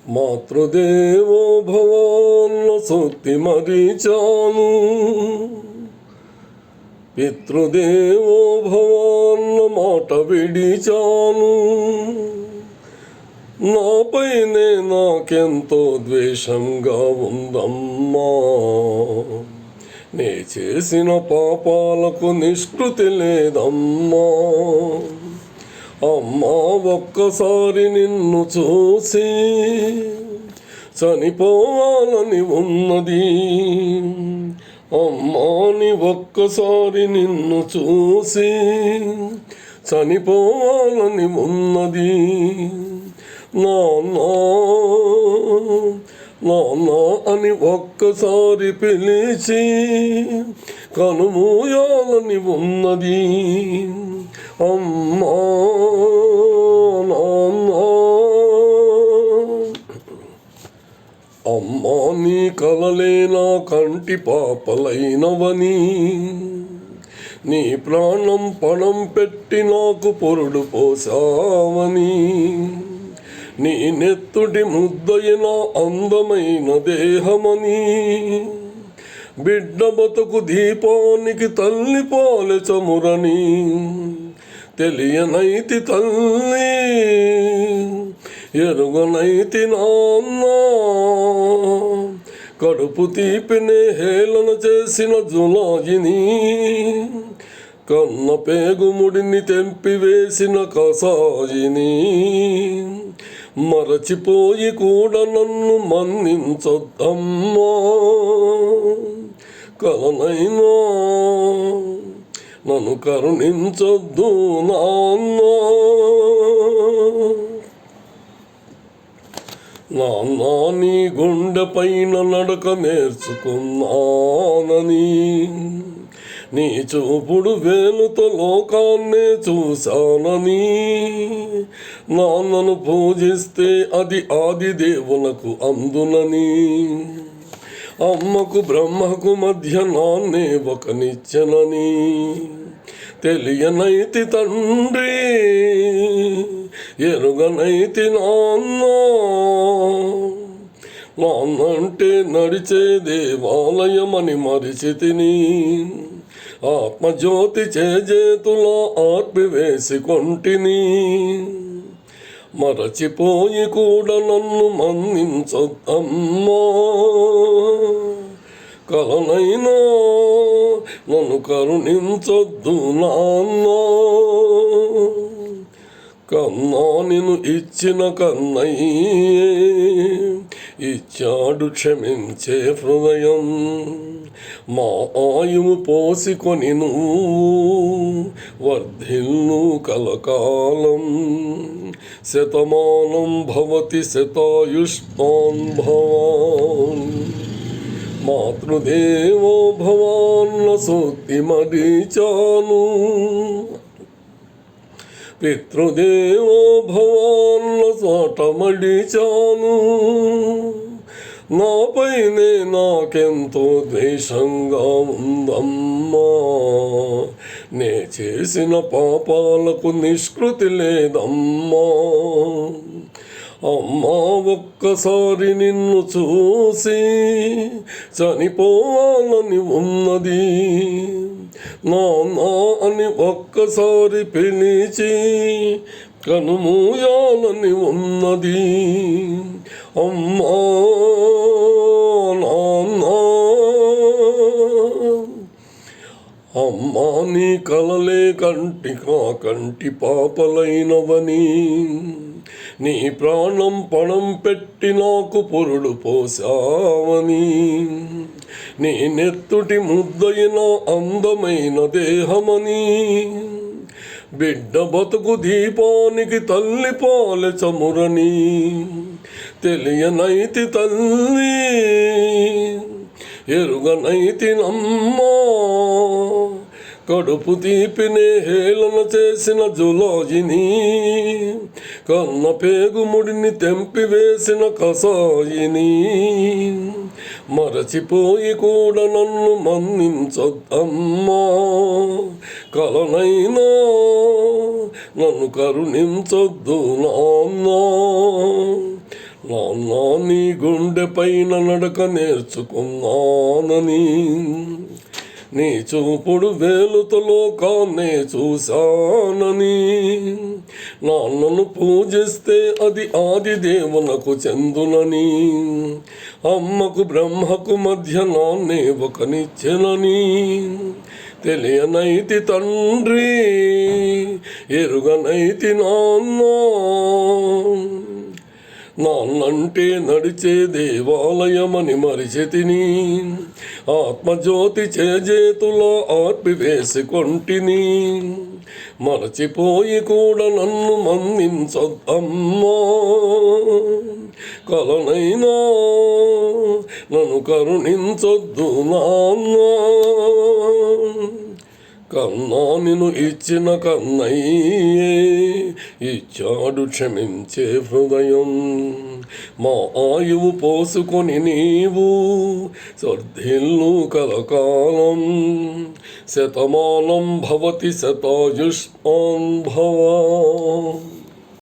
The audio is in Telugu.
మాతృదేవో భవాన్న సూక్తి మరిచాను, పితృదేవో భవాన్న మాట విడిచాను. నాపైనే నాకెంతో ద్వేషంగా ఉందమ్మా, నే చేసిన పాపాలకు నిష్కృతి లేదమ్మా. అమ్మా ఒక్కసారి నిన్ను చూసి చనిపోవాలని ఉన్నది. అమ్మాని ఒక్కసారి నిన్ను చూసి చనిపోవాలని ఉన్నది. నాన్నా నాన్నా అని ఒక్కసారి పిలిచి కనుమూయాలని ఉన్నది. అమ్మా నాన్నా, అమ్మా నీ కలలే నా కంటి పాపలైనవని, నీ ప్రాణం పణం పెట్టి నాకు పొరుడు పోసావని, నీ నెత్తుడి ముద్దయిన అందమైన దేహమని, బిడ్డ బతుకు దీపానికి తల్లి పాలె చమురని తెలియనైతి తల్లి, ఎరుగనైతి నాన్న. కడుపు తీపినే హేళన చేసిన జులాయిని, కన్న పేగుముడిని తెంపివేసిన కసాయిని, మరచిపోయి కూడా నన్ను మన్నించొద్దమ్మా. కలనైనా నన్ను కరుణించొద్దు నాన్న. నాన్న నీ గుండె పైన నడక నేర్చుకున్నానని, నీ చూపుడు వేలుతో లోకాన్నే చూశానని, నాన్నను పూజిస్తే అది ఆది దేవులకు అందునని, అమ్మకు బ్రహ్మకు మధ్య నాన్నే ఒక నిచ్చెనని తెలియనైతి తండ్రి, ఎరుగనైతి నాన్న. నాన్నంటే నడిచే దేవాలయమని మరిచితిని, ఆత్మజ్యోతి చేతులా ఆర్పివేసి కొంటిని, మరచిపోయి కూడా నన్ను మన్నించొద్దమ్మా. కలనైనా నన్ను కరుణించొద్దు నాన్న. కన్నా నిన్ను ఇచ్చిన కన్నయ్యే ఇచ్చాడు క్షమించే హృదయం. మా ఆయువు పోసికొని నువ్వు వర్ధిల్లు కలకాలం. శతమానం భవతి శతాయుష్మాన్ భవాన్. మాతృదేవో భవాన్న సూక్తి మరిచాను, పితృదేవో భవాన్న చాట మడిచాను. నాపైనే నాకెంతో ద్వేషంగా ఉందమ్మా, నే చేసిన పాపాలకు నిష్కృతి లేదమ్మా. అమ్మా ఒక్కసారి నిన్ను చూసి చనిపోవాలని ఉన్నది. నాన్నా అని ఒక్కసారి పిలిచి కనుమూయాలని ఉన్నది. అమ్మా నాన్నా, అమ్మా నీ కలలే కంటి పాపలైనవని, నీ ప్రాణం పణం పెట్టి నాకు పొరుడు పోసావని, నీ నెత్తుటి ముద్దయిన అందమైన దేహమని, బిడ్డ బతుకు దీపానికి తల్లి పాలె చమురని తెలియనైతి తల్లి, ఎరుగనైతి నమ్మా. కడుపు తీపినే హేళన చేసిన జులాయిని, కన్న పేగుముడిని తెంపివేసిన కసాయిని, మరచిపోయి కూడా నన్ను మన్నించొద్దమ్మా. కలనైనా నన్ను కరుణించొద్దు నాన్న. నాన్న నీ గుండె పైన నడక నేర్చుకున్నానని, నీ చూపుడు వేలుతో లోకాన్నే చూశానని, నాన్నను పూజిస్తే అది ఆది దేవునకు చెందునని, అమ్మకు బ్రహ్మకు మధ్య నాన్నే ఒకనిచ్చెనని, తెలియనైతి తండ్రి ఎరుగనైతి నాన్న, నాన్నంటే నడిచే దేవాలయమని మరిచితిని, ఆత్మజ్యోతి చేజేతులో ఆర్పివేసుకొంటిని, మరచిపోయి కూడా నన్ను మన్నించొద్దమ్మా, కలనైనా నన్ను కరుణించొద్దు నాన్న, కన్నా నిన్ను ఇచ్చిన కన్నయ్యే ఇచ్చాడు క్షమించే హృదయం, మా ఆయువు పోసుకొని నీవు స్వర్ధిల్లు కలకాలం, శతమానం భవతి శతాయుష్మాన్ భవ.